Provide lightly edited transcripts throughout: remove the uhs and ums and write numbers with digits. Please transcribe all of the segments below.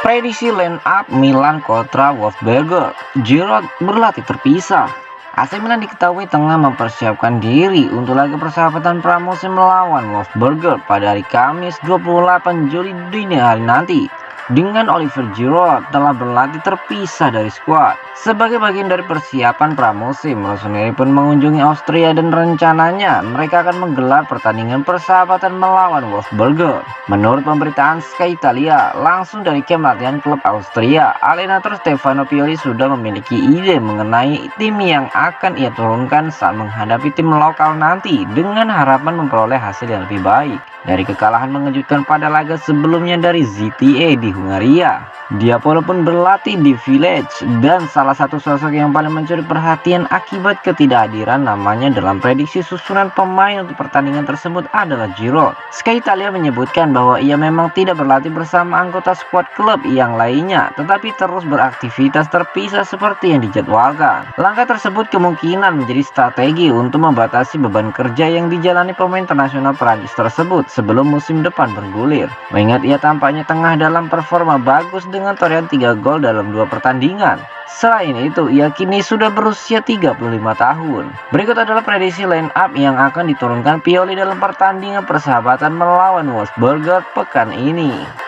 Prediksi line up Milan kontra Wolfsberger. Giroud berlatih terpisah. AC Milan diketahui tengah mempersiapkan diri untuk laga persahabatan pramusim melawan Wolfsberger pada hari Kamis 28 Juli dini hari nanti. Dengan Oliver Giroud telah berlatih terpisah dari skuad. Sebagai bagian dari persiapan pramusim, Rossoneri pun mengunjungi Austria dan rencananya mereka akan menggelar pertandingan persahabatan melawan Wolfsberger. Menurut pemberitaan Sky Italia, langsung dari camp latihan klub Austria, Allenatore Stefano Pioli sudah memiliki ide mengenai tim yang akan ia turunkan saat menghadapi tim lokal nanti dengan harapan memperoleh hasil yang lebih baik dari kekalahan mengejutkan pada laga sebelumnya dari ZTA di Hungaria. Diapolo pun berlatih di Village dan salah satu sosok yang paling mencuri perhatian akibat ketidakhadiran namanya dalam prediksi susunan pemain untuk pertandingan tersebut adalah Giroud. Sky Italia menyebutkan bahwa ia memang tidak berlatih bersama anggota skuad klub yang lainnya, tetapi terus beraktivitas terpisah seperti yang dijadwalkan. Langkah tersebut kemungkinan menjadi strategi untuk membatasi beban kerja yang dijalani pemain internasional Prancis tersebut sebelum musim depan bergulir. Mengingat ia tampaknya tengah dalam performa bagus dengan torehan 3 gol dalam 2 pertandingan. Selain itu, ia kini sudah berusia 35 tahun. Berikut adalah prediksi line up yang akan diturunkan Pioli dalam pertandingan persahabatan melawan Wolfsberger pekan ini.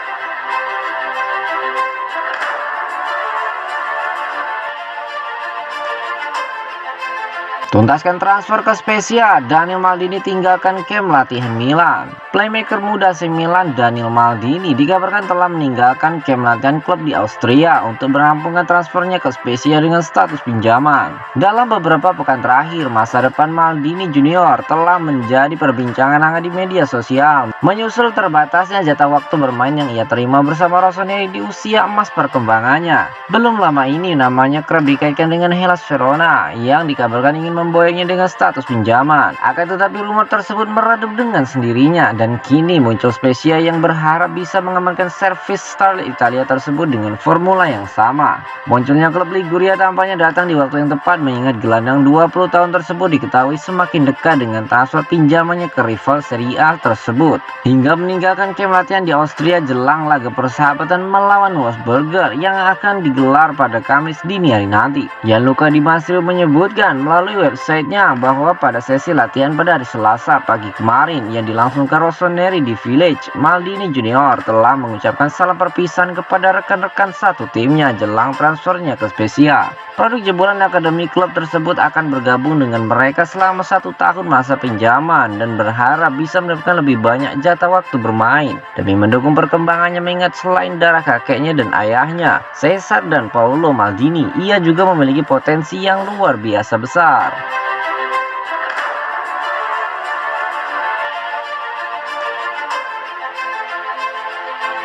Tuntaskan transfer ke Spezia, Daniel Maldini tinggalkan camp latihan Milan. Playmaker muda AC Milan Daniel Maldini dikabarkan telah meninggalkan camp latihan klub di Austria untuk merampungkan transfernya ke Spezia dengan status pinjaman. Dalam beberapa pekan terakhir, masa depan Maldini Junior telah menjadi perbincangan hangat di media sosial, menyusul terbatasnya jatah waktu bermain yang ia terima bersama Rossoneri di usia emas perkembangannya. Belum lama ini namanya kerap dikaitkan dengan Hellas Verona yang dikabarkan ingin memboyongnya dengan status pinjaman. Akan tetapi rumor tersebut meredup dengan sendirinya dan kini muncul Spezia yang berharap bisa mengamankan servis star Italia tersebut dengan formula yang sama. Munculnya klub Liguria tampaknya datang di waktu yang tepat mengingat gelandang 20 tahun tersebut diketahui semakin dekat dengan transfer pinjamannya ke rival Serie A tersebut hingga meninggalkan camp latihan di Austria jelang laga persahabatan melawan Wolfsberger yang akan digelar pada Kamis dini hari nanti. Gianluca Di Marzio menyebutkan melalui websitenya bahwa pada sesi latihan pada hari Selasa pagi kemarin yang dilangsungkan Rossoneri di Village, Maldini Junior telah mengucapkan salam perpisahan kepada rekan-rekan satu timnya jelang transfernya ke Spezia. Produk jebolan akademi klub tersebut akan bergabung dengan mereka selama 1 tahun masa pinjaman dan berharap bisa mendapatkan lebih banyak jatah waktu bermain demi mendukung perkembangannya mengingat selain darah kakeknya dan ayahnya, Cesar dan Paolo Maldini, ia juga memiliki potensi yang luar biasa besar.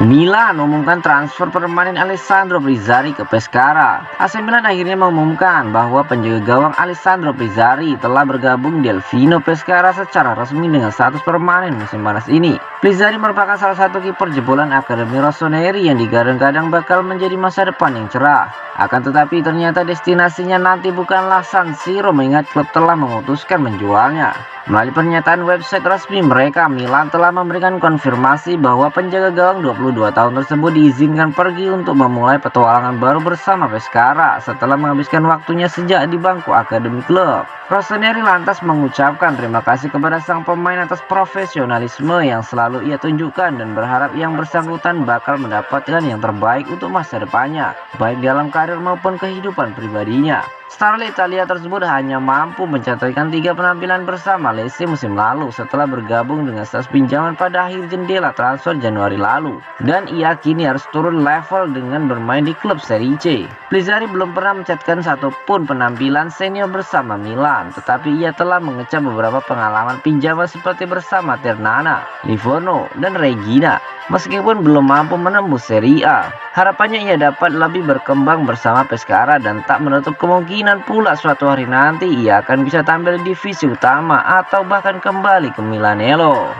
Milan mengumumkan transfer permanen Alessandro Brizzari ke Pescara. AC Milan akhirnya mengumumkan bahwa penjaga gawang Alessandro Brizzari telah bergabung di Alvino Pescara secara resmi dengan status permanen musim panas ini. Brizzari merupakan salah satu kiper jebolan akademi Rossoneri yang digadang-gadang bakal menjadi masa depan yang cerah. Akan tetapi ternyata destinasinya nanti bukanlah San Siro mengingat klub telah memutuskan menjualnya. Melalui pernyataan website resmi mereka, Milan telah memberikan konfirmasi bahwa penjaga gawang 22 tahun tersebut diizinkan pergi untuk memulai petualangan baru bersama Pescara setelah menghabiskan waktunya sejak di bangku akademi klub. Rossoneri lantas mengucapkan terima kasih kepada sang pemain atas profesionalisme yang selalu ia tunjukkan dan berharap yang bersangkutan bakal mendapatkan yang terbaik untuk masa depannya, baik dalam karir maupun kehidupan pribadinya. Star Italia tersebut hanya mampu mencatatkan 3 penampilan bersama Lecce musim lalu setelah bergabung dengan status pinjaman pada akhir jendela transfer Januari lalu, dan ia kini harus turun level dengan bermain di klub Serie C. Pizzari belum pernah mencatatkan satupun penampilan senior bersama Milan, tetapi ia telah mengecap beberapa pengalaman pinjaman seperti bersama Ternana, Livorno, dan Regina. Meskipun belum mampu menembus Serie A, harapannya ia dapat lebih berkembang bersama Pescara dan tak menutup kemungkinan pula suatu hari nanti ia akan bisa tampil di divisi utama atau bahkan kembali ke Milanello.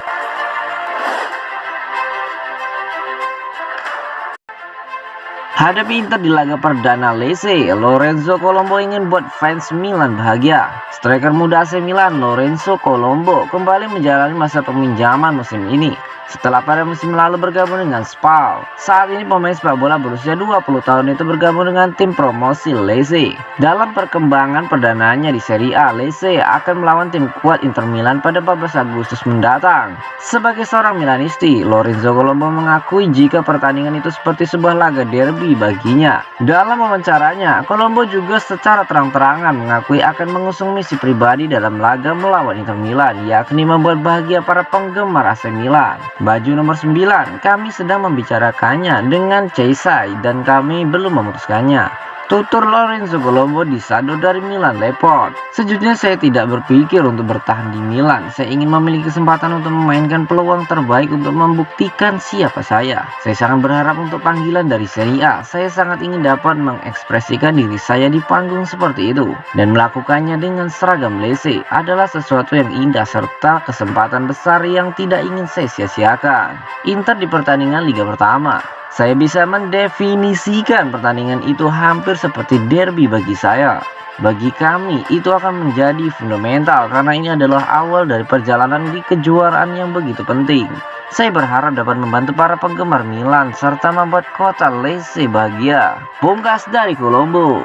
Hadapi Inter di laga perdana Lecce, Lorenzo Colombo ingin buat fans Milan bahagia. Striker muda AC Milan Lorenzo Colombo kembali menjalani masa peminjaman musim ini setelah pada musim lalu bergabung dengan Spal. Saat ini pemain sepak bola berusia 20 tahun itu bergabung dengan tim promosi Lecce. Dalam perkembangan perdananya di Serie A, Lecce akan melawan tim kuat Inter Milan pada 14 Agustus mendatang. Sebagai seorang Milanisti, Lorenzo Colombo mengakui jika pertandingan itu seperti sebuah laga derby baginya. Dalam wawancaranya, Colombo juga secara terang-terangan mengakui akan mengusung misi pribadi dalam laga melawan Inter Milan, yakni membuat bahagia para penggemar AC Milan. Baju nomor 9, kami sedang membicarakannya dengan Ceisai dan kami belum memutuskannya, tutur Lorenzo Colombo di sado dari Milan Report. Sejujurnya saya tidak berpikir untuk bertahan di Milan. Saya ingin memiliki kesempatan untuk memainkan peluang terbaik untuk membuktikan siapa saya. Saya sangat berharap untuk panggilan dari Serie A. Saya sangat ingin dapat mengekspresikan diri saya di panggung seperti itu. Dan melakukannya dengan seragam Lecce adalah sesuatu yang indah serta kesempatan besar yang tidak ingin saya sia-siakan. Inter di pertandingan Liga pertama. Saya bisa mendefinisikan pertandingan itu hampir seperti derby bagi saya. Bagi kami, itu akan menjadi fundamental karena ini adalah awal dari perjalanan di kejuaraan yang begitu penting. Saya berharap dapat membantu para penggemar Milan serta membuat kota Lecce bahagia. Pungkas dari Colombo.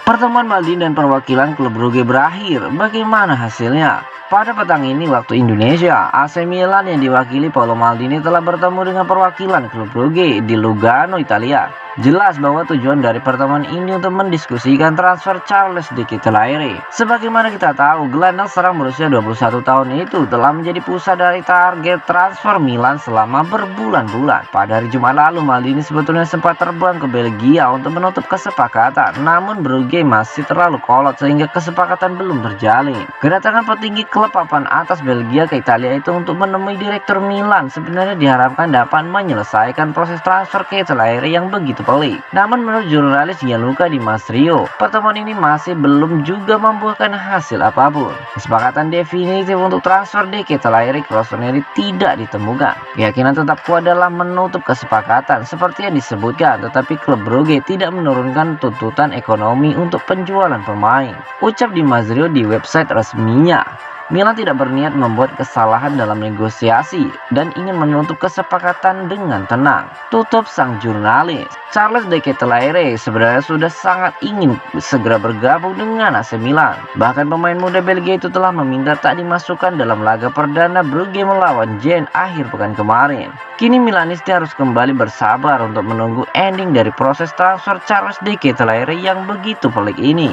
Pertemuan Maldini dan perwakilan klub Brugge berakhir. Bagaimana hasilnya? Pada petang ini waktu Indonesia, AC Milan yang diwakili Paolo Maldini telah bertemu dengan perwakilan klub Brugge di Lugano, Italia. Jelas bahwa tujuan dari pertemuan ini untuk mendiskusikan transfer Charles de Ketelaere. Sebagaimana kita tahu, gelandang serang berusia 21 tahun itu telah menjadi pusat dari target transfer Milan selama berbulan-bulan. Pada hari Jumat lalu, Maldini sebetulnya sempat terbang ke Belgia untuk menutup kesepakatan. Namun Brugge masih terlalu kolot sehingga kesepakatan belum terjalin. Kedatangan petinggi klub papan atas Belgia ke Italia itu untuk menemui direktur Milan sebenarnya diharapkan dapat menyelesaikan proses transfer Ketelaere yang begitu pelik. Namun menurut jurnalis Gianluca Di Masrio, pertemuan ini masih belum juga membuahkan hasil apapun. Kesepakatan definitif untuk transfer de Ketelaere ke Rossoneri tidak ditemukan. Keyakinan tetap kuat dalam menutup kesepakatan seperti yang disebutkan, tetapi klub Brugge tidak menurunkan tuntutan ekonomi untuk penjualan pemain. Ucap Di Masrio di website resminya. Milan tidak berniat membuat kesalahan dalam negosiasi dan ingin menutup kesepakatan dengan tenang, tutup sang jurnalis. Charles de Ketelaere sebenarnya sudah sangat ingin segera bergabung dengan AC Milan. Bahkan pemain muda Belgia itu telah meminta tak dimasukkan dalam laga perdana Brugge melawan Genk akhir pekan kemarin. Kini Milanisti harus kembali bersabar untuk menunggu ending dari proses transfer Charles de Ketelaere yang begitu pelik ini.